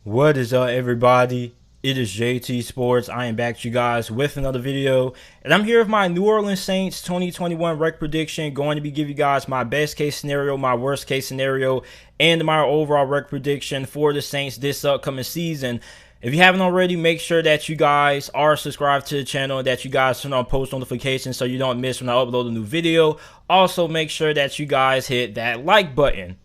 What is up, everybody? It is JT Sports. I am back to you guys with another video, and I'm here with my New Orleans Saints 2021 rec prediction. Going to be giving you guys my best case scenario, my worst case scenario, and my overall rec prediction for the Saints this upcoming season. If you haven't already, make sure that you guys are subscribed to the channel, that you guys turn on post notifications so you don't miss when I upload a new video. Also, make sure that you guys hit that like button.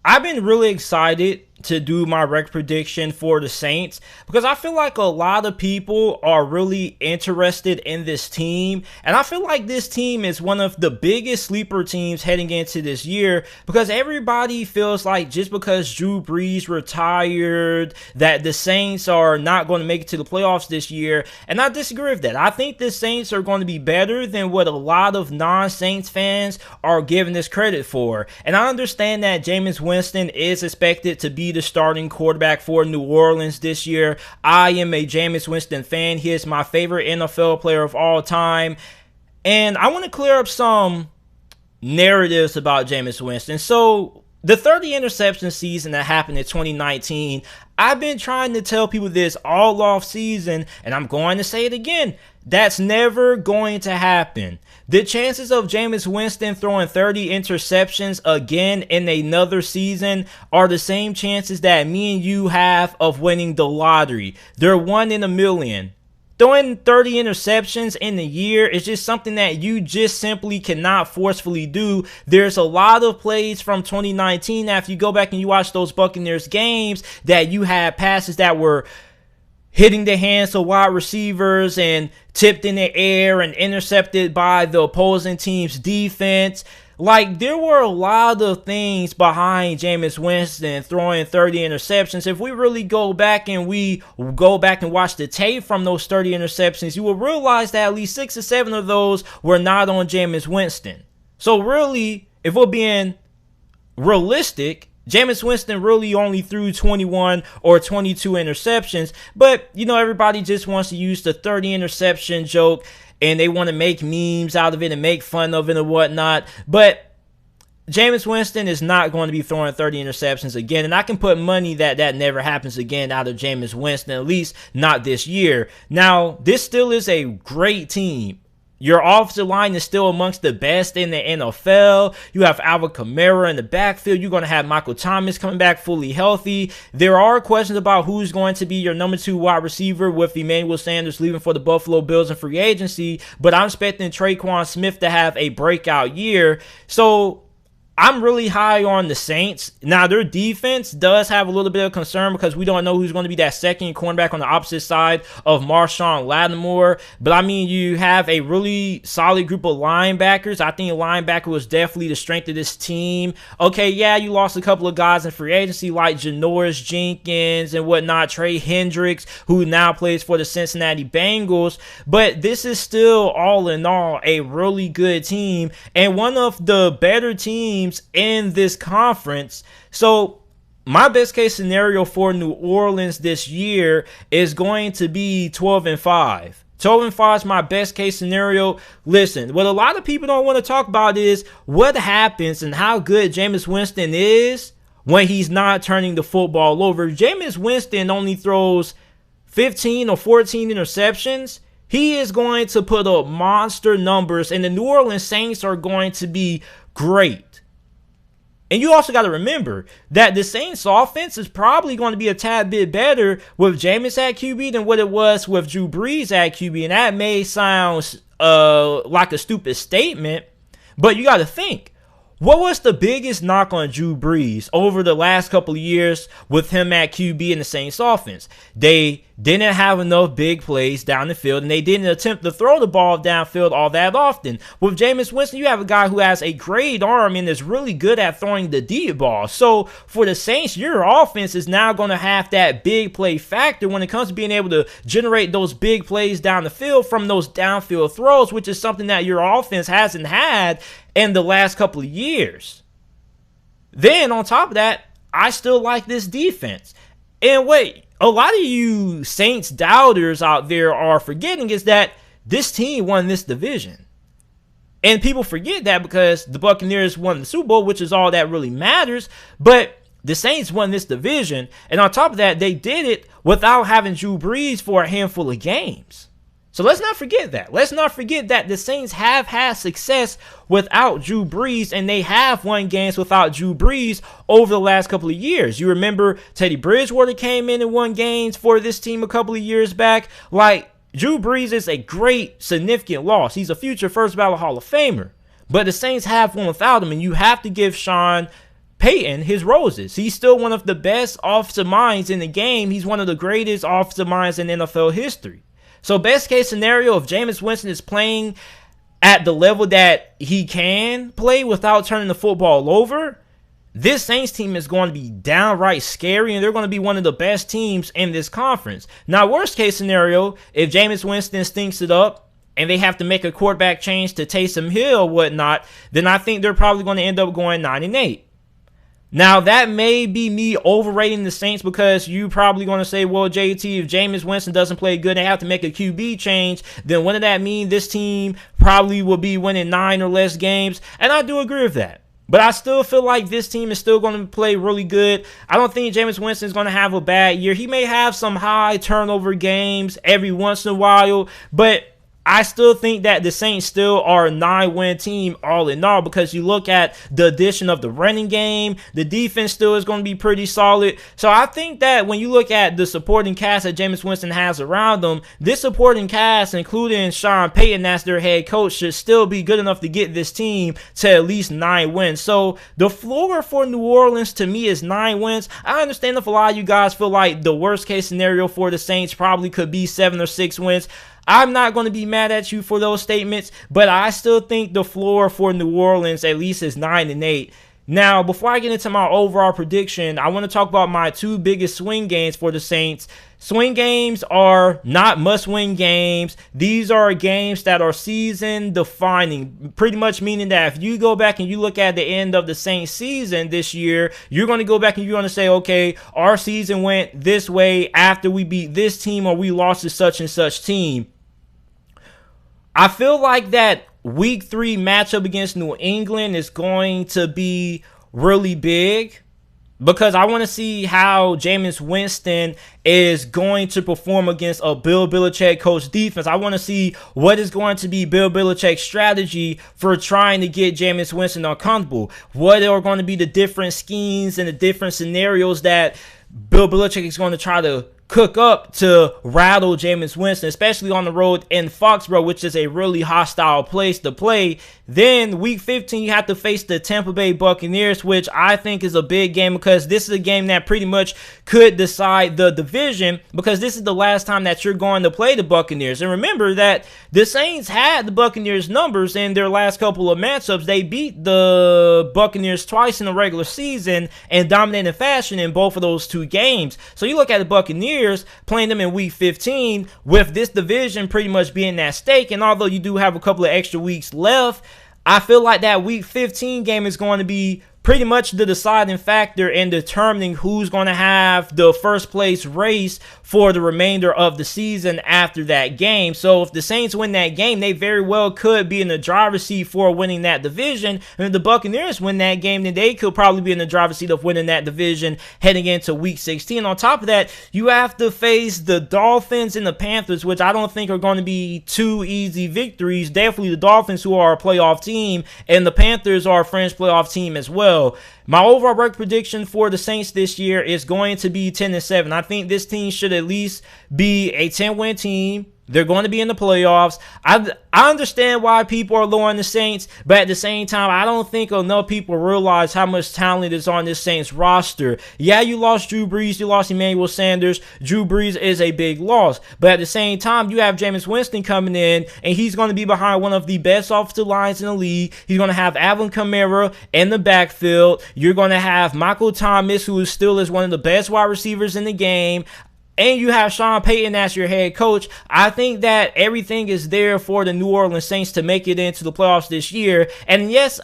I've been really excited to do my rec prediction for the Saints because I feel like a lot of people are really interested in this team, and I feel like this team is one of the biggest sleeper teams heading into this year because everybody feels like just because Drew Brees retired that the Saints are not going to make it to the playoffs this year, and I disagree with that. I think the Saints are going to be better than what a lot of non-Saints fans are giving this credit for, and I understand that Jameis Winston is expected to be the starting quarterback for New Orleans this year. I am a Jameis Winston fan. He is my favorite NFL player of all time. And I want to clear up some narratives about Jameis Winston. So, the 30 interception season that happened in 2019, I've been trying to tell people this all off season, and I'm going to say it again. That's never going to happen. The chances of Jameis Winston throwing 30 interceptions again in another season are the same chances that me and you have of winning the lottery. They're 1 in a million. Throwing 30 interceptions in a year is just something that you just simply cannot forcefully do. There's a lot of plays from 2019 after you go back and you watch those Buccaneers games that you had passes that were hitting the hands of wide receivers and tipped in the air and intercepted by the opposing team's defense. Like, there were a lot of things behind Jameis Winston throwing 30 interceptions. If we really go back and watch the tape from those 30 interceptions, you will realize that at least 6 or 7 of those were not on Jameis Winston. So really, if we're being realistic, Jameis Winston really only threw 21 or 22 interceptions, but, you know, everybody just wants to use the 30 interception joke, and they want to make memes out of it and make fun of it and whatnot, but Jameis Winston is not going to be throwing 30 interceptions again, and I can put money that that never happens again out of Jameis Winston, at least not this year. Now, this still is a great team. Your offensive line is still amongst the best in the NFL. You have Alvin Kamara in the backfield. You're going to have Michael Thomas coming back fully healthy. There are questions about who's going to be your number 2 wide receiver with Emmanuel Sanders leaving for the Buffalo Bills in free agency. But I'm expecting Tre'Quan Smith to have a breakout year. So I'm really high on the Saints. Now, their defense does have a little bit of concern because we don't know who's going to be that second cornerback on the opposite side of Marshawn Lattimore. But, I mean, you have a really solid group of linebackers. I think a linebacker was definitely the strength of this team. Okay, yeah, you lost a couple of guys in free agency like Janoris Jenkins and whatnot, Trey Hendricks, who now plays for the Cincinnati Bengals. But this is still, all in all, a really good team and one of the better teams in this conference. So my best case scenario for New Orleans this year is going to be 12-5. 12-5 is my best case scenario. Listen, what a lot of people don't want to talk about is what happens and how good Jameis Winston is when he's not turning the football over. If Jameis Winston only throws 15 or 14 interceptions, he is going to put up monster numbers, and the New Orleans Saints are going to be great. And you also got to remember that the Saints offense is probably going to be a tad bit better with Jameis at QB than what it was with Drew Brees at QB. And that may sound like a stupid statement, but you got to think. What was the biggest knock on Drew Brees over the last couple of years with him at QB in the Saints offense? They didn't have enough big plays down the field, and they didn't attempt to throw the ball downfield all that often. With Jameis Winston, you have a guy who has a great arm and is really good at throwing the deep ball. So for the Saints, your offense is now going to have that big play factor when it comes to being able to generate those big plays down the field from those downfield throws, which is something that your offense hasn't had in the last couple of years. Then on top of that, I still like this defense. And wait, a lot of you Saints doubters out there are forgetting is that this team won this division. And people forget that because the Buccaneers won the Super Bowl, which is all that really matters. But the Saints won this division, and on top of that, they did it without having Drew Brees for a handful of games. So let's not forget that. Let's not forget that the Saints have had success without Drew Brees, and they have won games without Drew Brees over the last couple of years. You remember Teddy Bridgewater came in and won games for this team a couple of years back. Like, Drew Brees is a great, significant loss. He's a future first ballot Hall of Famer. But the Saints have won without him, and you have to give Sean Payton his roses. He's still one of the best offensive minds in the game. He's one of the greatest offensive minds in NFL history. So best case scenario, if Jameis Winston is playing at the level that he can play without turning the football over, this Saints team is going to be downright scary, and they're going to be one of the best teams in this conference. Now, worst case scenario, if Jameis Winston stinks it up and they have to make a quarterback change to Taysom Hill or whatnot, then I think they're probably going to end up going 9-8. Now, that may be me overrating the Saints, because you're probably going to say, well, JT, if Jameis Winston doesn't play good, they have to make a QB change, then what does that mean? This team probably will be winning 9 or less games, and I do agree with that. But I still feel like this team is still going to play really good. I don't think Jameis Winston is going to have a bad year. He may have some high turnover games every once in a while, but I still think that the Saints still are a 9-win team all in all, because you look at the addition of the running game, the defense still is going to be pretty solid. So I think that when you look at the supporting cast that Jameis Winston has around them, this supporting cast, including Sean Payton as their head coach, should still be good enough to get this team to at least 9 wins. So the floor for New Orleans to me is 9 wins. I understand if a lot of you guys feel like the worst case scenario for the Saints probably could be 7 or 6 wins. I'm not going to be mad at you for those statements, but I still think the floor for New Orleans at least is 9-8. Now, before I get into my overall prediction, I want to talk about my 2 biggest swing games for the Saints. Swing games are not must-win games. These are games that are season-defining, pretty much meaning that if you go back and you look at the end of the Saints season this year, you're going to go back and you're going to say, okay, our season went this way after we beat this team or we lost to such and such team. I feel like that week 3 matchup against New England is going to be really big, because I want to see how Jameis Winston is going to perform against a Bill Belichick coach defense. I want to see what is going to be Bill Belichick's strategy for trying to get Jameis Winston uncomfortable. What are going to be the different schemes and the different scenarios that Bill Belichick is going to try to cook up to rattle Jameis Winston, especially on the road in Foxborough, which is a really hostile place to play. Then week 15, you have to face the Tampa Bay Buccaneers, which I think is a big game, because this is a game that pretty much could decide the division, because this is the last time that you're going to play the Buccaneers. And remember that the Saints had the Buccaneers numbers in their last couple of matchups. They beat the Buccaneers twice in the regular season in dominating fashion in both of those 2 games. So you look at the Buccaneers playing them in week 15 with this division pretty much being at stake, and although you do have a couple of extra weeks left, I feel like that week 15 game is going to be pretty much the deciding factor in determining who's going to have the first place race for the remainder of the season after that game. So if the Saints win that game, they very well could be in the driver's seat for winning that division. And if the Buccaneers win that game, then they could probably be in the driver's seat of winning that division heading into week 16. On top of that, you have to face the Dolphins and the Panthers, which I don't think are going to be 2 easy victories. Definitely the Dolphins, who are a playoff team, and the Panthers are a fringe playoff team as well. My overall record prediction for the Saints this year is going to be 10-7. I think this team should at least be a 10-win team. They're going to be in the playoffs. I understand why people are low on the Saints, but at the same time, I don't think enough people realize how much talent is on this Saints roster. Yeah, you lost Drew Brees, you lost Emmanuel Sanders. Drew Brees is a big loss, but at the same time, you have Jameis Winston coming in, and he's going to be behind one of the best offensive lines in the league. He's going to have Alvin Kamara in the backfield. You're going to have Michael Thomas, who still is one of the best wide receivers in the game. And you have Sean Payton as your head coach. I think that everything is there for the New Orleans Saints to make it into the playoffs this year. And yes,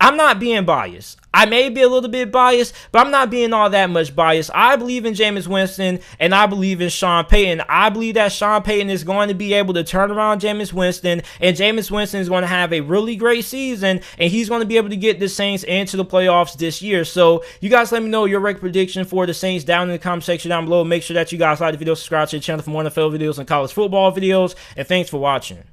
I'm not being biased. I may be a little bit biased, but I'm not being all that much biased. I believe in Jameis Winston, and I believe in Sean Payton. I believe that Sean Payton is going to be able to turn around Jameis Winston, and Jameis Winston is going to have a really great season, and he's going to be able to get the Saints into the playoffs this year. So you guys let me know your record prediction for the Saints down in the comment section down below. Make sure that you guys like the video, subscribe to the channel for more NFL videos and college football videos, and thanks for watching.